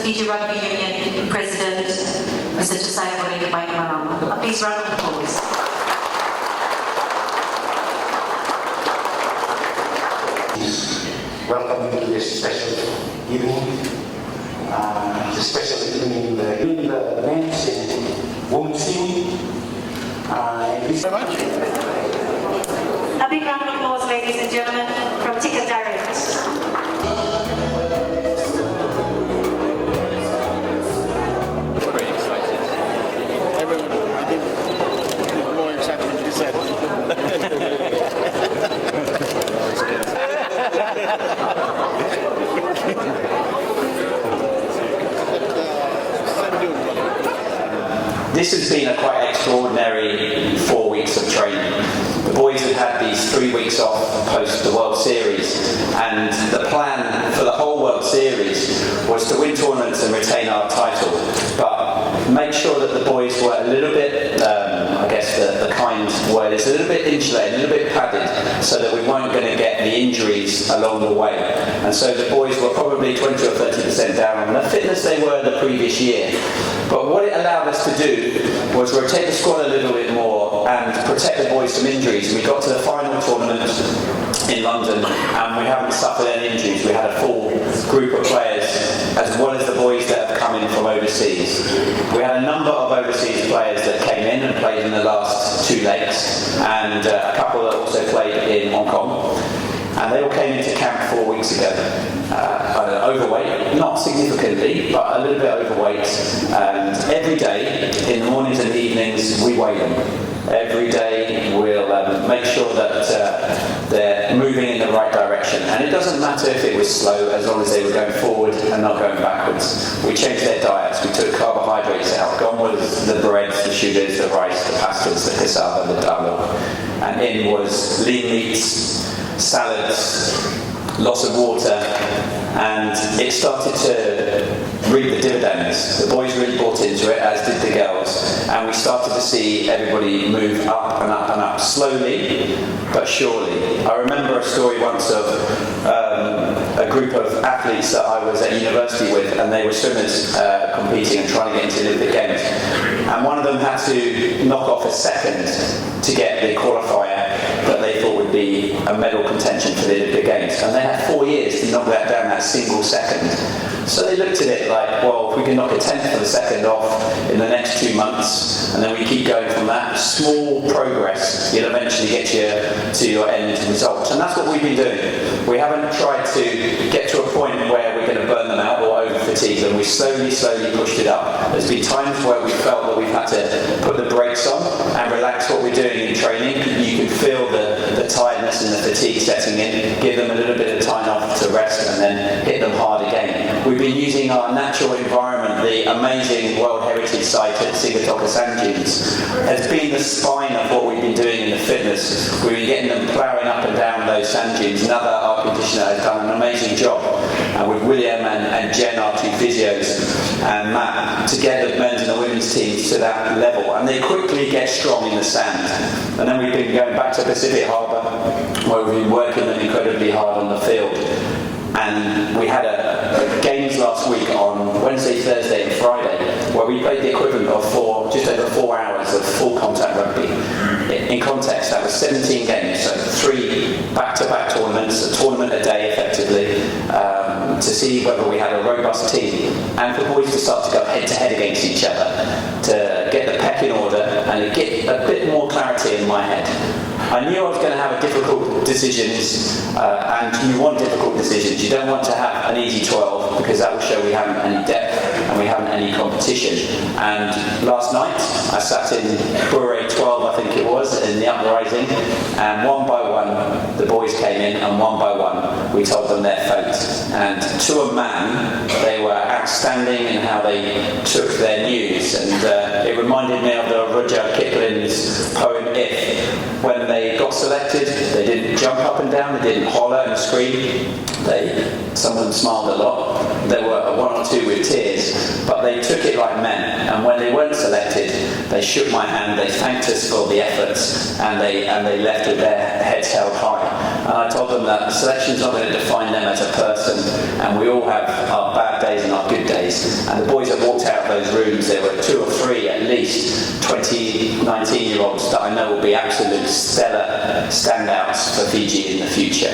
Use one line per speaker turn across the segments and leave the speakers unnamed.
Fiji Rugby Union President, Mr. Josiah Marama. Please round of applause.
Welcome to this special evening. This special evening in the men's and women's team. Thank you so much.
A big round of applause, ladies and gentlemen, from Ticket Direct.
This has been a quite extraordinary 4 weeks of training. The boys have had these 3 weeks off post the World Series, and the plan for the whole World Series was to win tournaments and retain our title, but make sure that the boys were a little bit, I guess the kind word is a little bit insulated, a little bit padded, so that we weren't going to get the injuries along the way. And so the boys were probably 20 or 30% down on the fitness they were the previous year. But what it allowed us to do was rotate the squad a little bit more and protect the boys from injuries. And we got to the final tournament in London and we haven't suffered any injuries. We had a full group of players as well as the boys that have come in from overseas. We had a number of overseas players that came in and played in the last 2 legs, and a couple that also played in Hong Kong. And they all came into camp 4 weeks ago. Overweight, not significantly, but a little bit overweight. And every day, in the mornings and the evenings, we weigh them. Every day we'll make sure that they're moving in the right direction. And it doesn't matter if it was slow, as long as they were going forward and not going backwards. We changed their diets. We took carbohydrates out. Gone was the breads, the sugars, the rice, the pastas, the cassava, the dal. And in was lean meats, salads, lots of water, and it started to reap the dividends. The boys really bought into it, as did the girls, and we started to see everybody move up and up and up, slowly but surely. I remember a story once of a group of athletes that I was at university with, and they were swimmers competing and trying to get into the Olympic Games. And one of them had to knock off a second to get the qualifier that they thought would be a medal contention for the Olympic Games. And they had 4 years to knock that down, that single second. So they looked at it like, well, if we can knock a tenth of a second off in the next 2 months, and then we keep going from that, small progress, you'll eventually get to your end result. And that's what we've been doing. We haven't tried to get to a point where we're going to burn them out or over fatigue them. We slowly pushed it up. There's been times where we felt that we've had to put the brakes on and relax what we're doing in training. You can feel the tiredness and the fatigue setting in. Give them a little bit of time off to rest and then hit them hard again. We've been using our natural environment. The amazing World Heritage Site at Sigatoka Sand Dunes has been the spine of what we've been doing in the fitness. We've been getting them ploughing up and down those sand dunes. Another art conditioner has done an amazing job. With William and Jen, our 2 physios, and Matt, to get the men's and the women's teams to that level. And they quickly get strong in the sand. And then we've been going back to Pacific Harbour, where we've been working them incredibly hard on the field. And we had a games last week on Wednesday, Thursday and Friday, where we played the equivalent of just over 4 hours of full contact rugby. In context, that was 17 games, so 3 back-to-back tournaments, a tournament a day effectively, to see whether we had a robust team, and for boys to start to go head-to-head against each other, to get the peck in order and get a bit more clarity in my head. I knew I was going to have difficult decisions, and you want difficult decisions. You don't want to have an easy 12, because that will show we haven't any depth and we haven't any competition. And last night I sat in Bure 12, I think it was, in the uprising, and one by one the boys came in, and one by one we told them their fate. And to a man, they were outstanding in how they took their news, and it reminded me of the Rudyard Kipling's poem If. When they got selected, they didn't jump up and down, they didn't holler and scream. Some of them smiled a lot. There were 1 or 2 with tears, but they took it like men. And when they weren't selected, they shook my hand, they thanked us for the efforts, and they left with their heads held high. And I told them that selection's not going to define them as a person, and we all have our bad days and our good days. And the boys that walked out of those rooms, there were 2 or 3 at least 19-year-olds that I know will be absolute stellar standouts for Fiji in the future.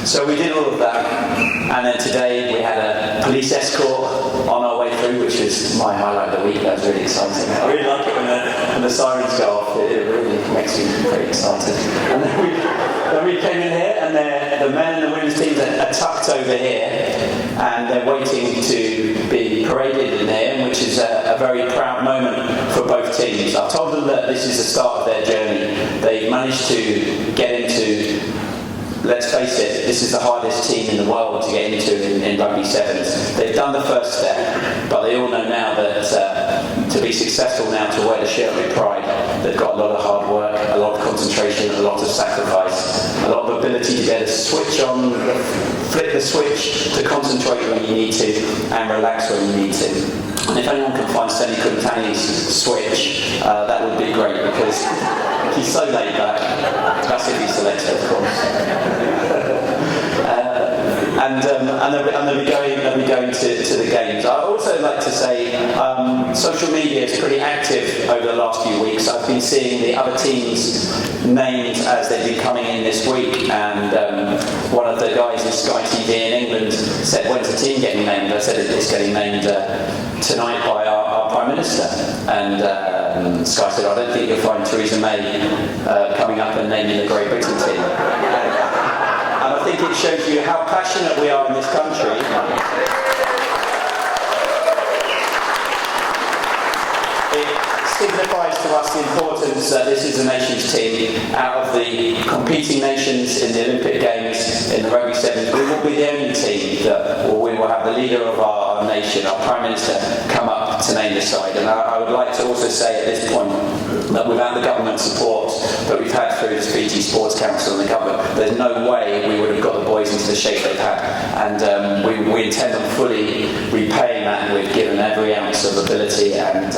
So we did all of that, and then today we had a police escort on our way through, which was my highlight of the week. That was really exciting. I really like it when the sirens go off. It really makes me pretty excited. And then we came in here, and the men and the women's teams are tucked over here, and they're waiting to be paraded in there, which is a very proud moment for both teams. I've told them that this is the start of their journey. They've managed to get into, let's face it, this is the hardest team in the world to get into in rugby sevens. They've done the first step, but they all know now that to be successful now, to wear the shirt with pride, they've got a lot of hard work, a lot of concentration, a lot of sacrifice, a lot of ability to be able to switch on, flip the switch, to concentrate when you need to, and relax when you need to. And if anyone can find Seni Kuntani's switch, that would be great, because he's so laid back. That's if he's selected, of course. And they'll be going to the games. I'd also like to say social media is pretty active over the last few weeks. I've been seeing the other teams named as they've been coming in this week, and one of the guys in Sky TV in England said, "When's the team getting named?" I said, "It's getting named tonight by our Prime Minister." And Sky said, "I don't think you'll find Theresa May coming up and naming the Great Britain team." And I think it shows you how passionate we are in this country. It signifies to us the importance that this is a nations team. Out of the competing nations in the Olympic Games in the Rugby Sevens, we will be the only team that we will have the leader of our nation, our Prime Minister, come up to name the side. And I would like to also say at this point that without the government support that we've had through the Fiji Sports Council and the government, there's no way we would have got the boys into the shape they've had. And we intend on fully repaying that, and we've given every ounce of ability and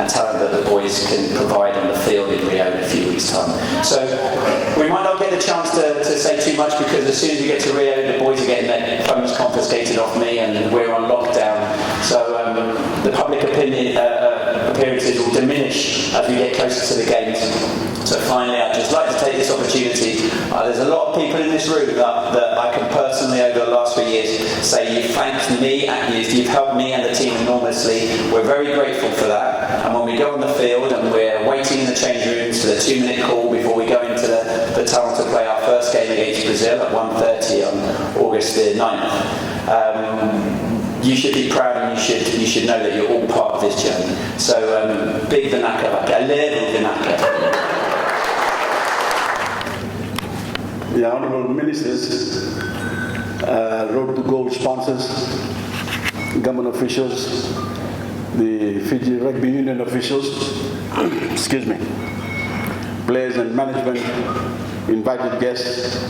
talent that the boys can provide on the field in Rio in a few weeks' time. So we might not get the chance to say too much, because as soon as we get to Rio, the boys are getting their phones confiscated off me, and we're on lockdown. So the public opinion appearances will diminish as we get closer to the games. So finally, I'd just like to take this opportunity. There's a lot of people in this room that I can personally, over the last few years, say you've thanked me, you've helped me and the team enormously. We're very grateful for that. And when we go on the field and we're waiting in the change rooms for the 2-minute call before we go into the tunnel to play our first game against Brazil at 1:30 on August the 9th, you should be proud, and you should know that you're all part of this journey. So big Vinaka, Galero Vinaka.
The Honourable Ministers, Road to Gold sponsors, government officials, the Fiji Rugby Union officials, excuse me, players and management, invited guests,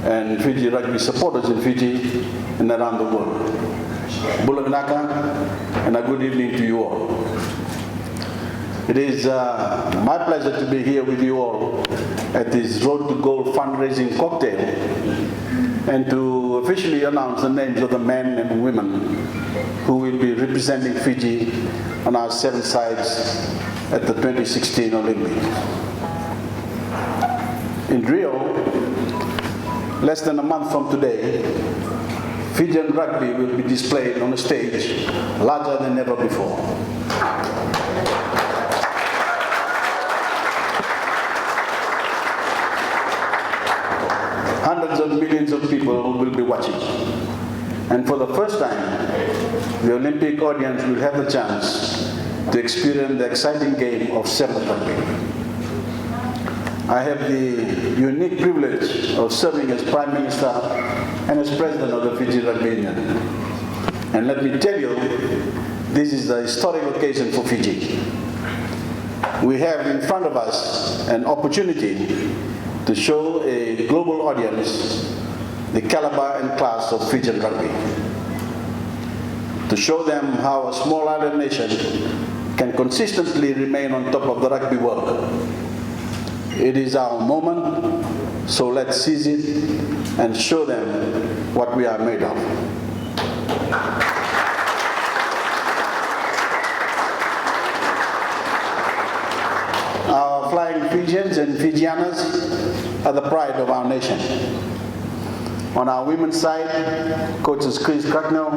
and Fiji Rugby supporters in Fiji and around the world. Bula Vinaka, and a good evening to you all. It is my pleasure to be here with you all at this Road to Gold fundraising cocktail, and to officially announce the names of the men and women who will be representing Fiji on our 7 sides at the 2016 Olympics. In Rio, less than a month from today, Fijian rugby will be displayed on a stage larger than ever before. Hundreds of millions of people will be watching. And for the first time, the Olympic audience will have the chance to experience the exciting game of sevens rugby. I have the unique privilege of serving as Prime Minister and as President of the Fiji Rugby Union. And let me tell you, this is a historic occasion for Fiji. We have in front of us an opportunity to show a global audience the caliber and class of Fijian rugby. To show them how a small island nation can consistently remain on top of the rugby world. It is our moment So let's seize it and show them what we are made of. Our flying Fijians and Fijianas are the pride of our nation. On our women's side, coaches Chris Cracknell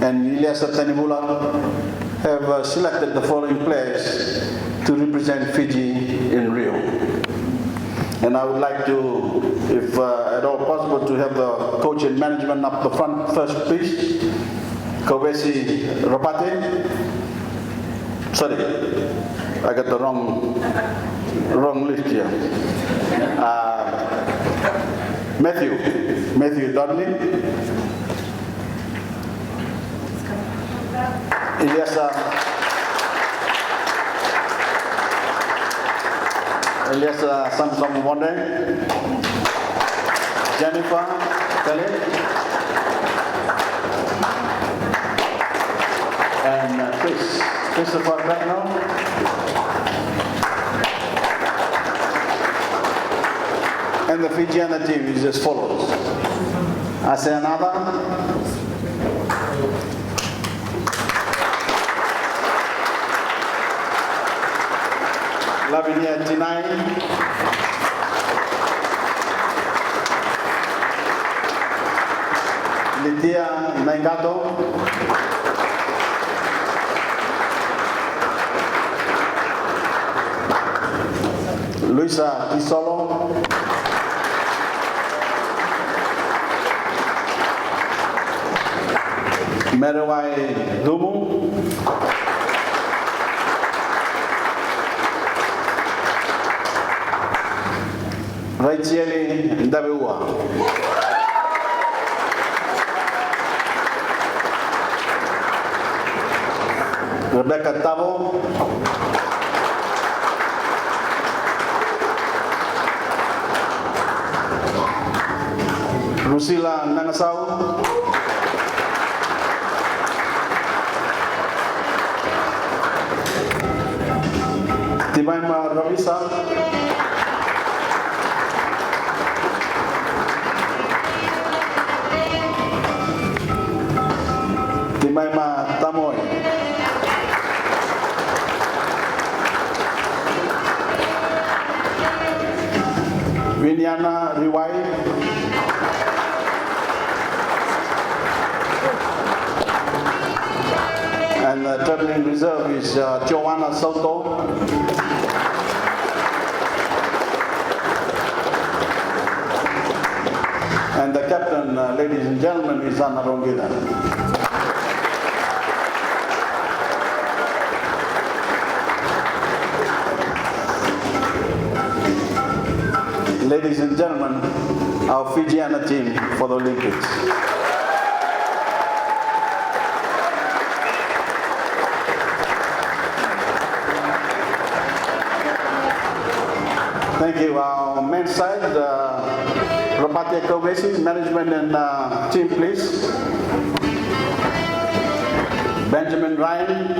and Ilyasa Tanimula have selected the following players to represent Fiji in Rio. And I would like to, if at all possible, to have the coach and management up the front first, please. Kowesi Rapate. Sorry, I got the wrong list here. Matthew Dudley. Ilyasa Samsung Wonde, Jennifer Khalid, and Christopher Cracknell. And the Fijiana team is as follows: Aseanada, Lavinia Tinai, Lydia Nangato, Luisa Tisolo, Merewai Dumu, Raichieli Ndabeua. Rebecca Tavo, Rusila Nangasau, Timaima Ravisa, Timaima Tamoy, Vinyana Riwai, and the traveling reserve is Joanna Soto, and the captain, ladies and gentlemen, is Anna Rongida. Ladies and gentlemen, our Fijiana team for the Olympics. Thank you. Our men's side, Rapate Kowesi, management and team, please. Benjamin Ryan,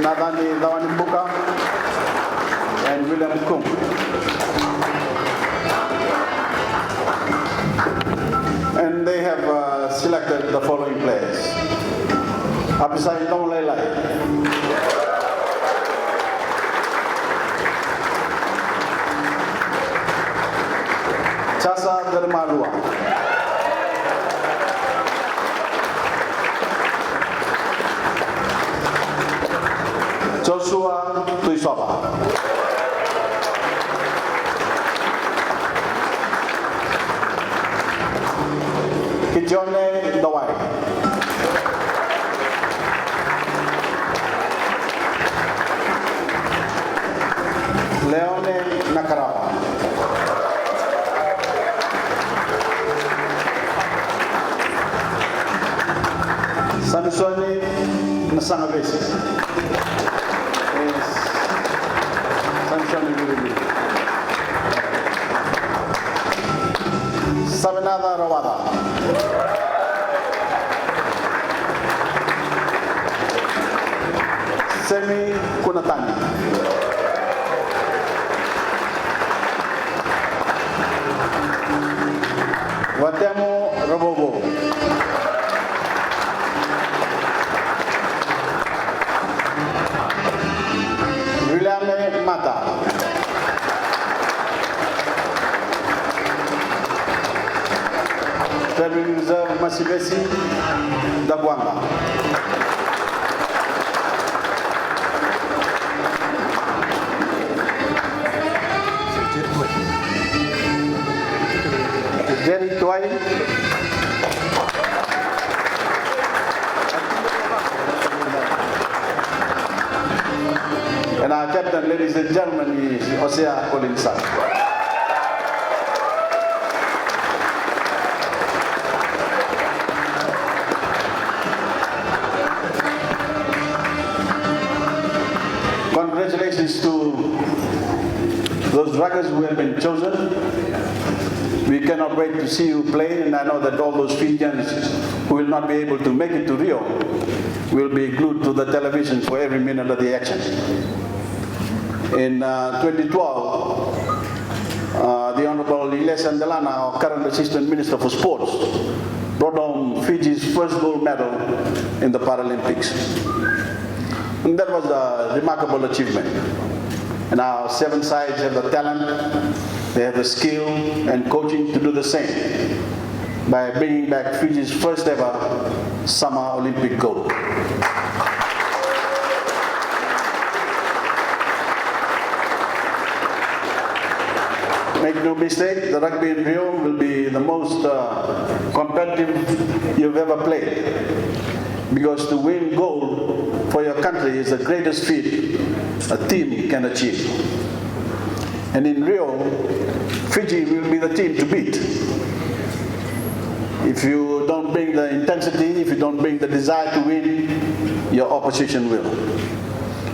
Nadani Dawanimbuka, and William Kung. And they have selected the following players. Apisai Tong Lelai, Chasa Dermalua, Joshua Tuisova, Kijone Dawai, Leone Nakarawa, Samsoni Nasangabesi, Samsoni Guruli, Savinada Rawada, Semi Kunatani, Watemo Rabobo. William Mata. Federal Reserve Masibesi Dagwamba. Jerry Twine. And our captain, ladies and gentlemen, is Osea Kolinsa. Congratulations to those ruggers who have been chosen. We cannot wait to see you play, and I know that all those Fijians who will not be able to make it to Rio will be glued to the television for every minute of the action. In 2012, the Honorable Iles Andalana, our current Assistant Minister for Sports, brought home Fiji's first gold medal in the Paralympics. And that was a remarkable achievement. And our 7 sides have the talent, they have the skill and coaching to do the same by bringing back Fiji's first ever Summer Olympic gold. Make no mistake, the rugby in Rio will be the most competitive you've ever played. Because to win gold for your country is the greatest feat a team can achieve. And in Rio, Fiji will be the team to beat. If you don't bring the intensity, if you don't bring the desire to win, your opposition will.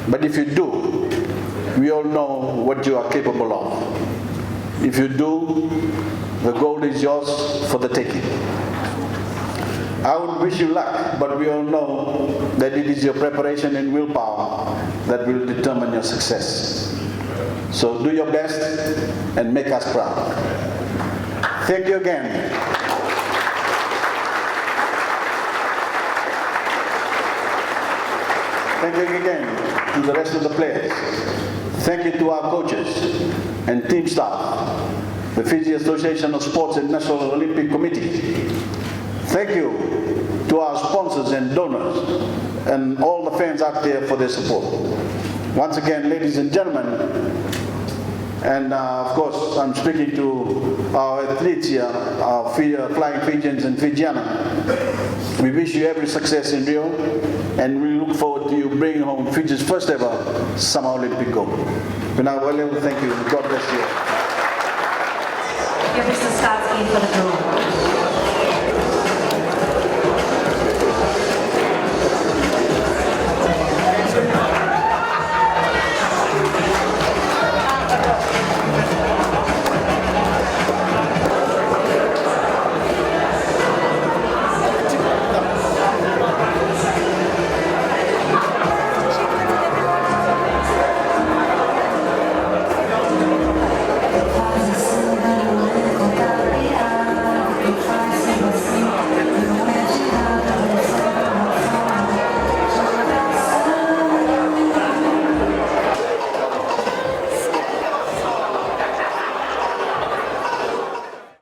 But if you do, we all know what you are capable of. If you do, the gold is yours for the taking. I would wish you luck, but we all know that it is your preparation and willpower that will determine your success. So do your best and make us proud. Thank you again. Thank you again to the rest of the players. Thank you to our coaches and team staff, the Fiji Association of Sports and National Olympic Committee. Thank you to our sponsors and donors and all the fans out there for their support. Once again, ladies and gentlemen, and of course I'm speaking to our athletes here, our flying Fijians and Fijiana. We wish you every success in Rio, and we look forward to you bringing home Fiji's first ever Summer Olympic gold. Thank you. God bless you.
Your business starts in for the draw.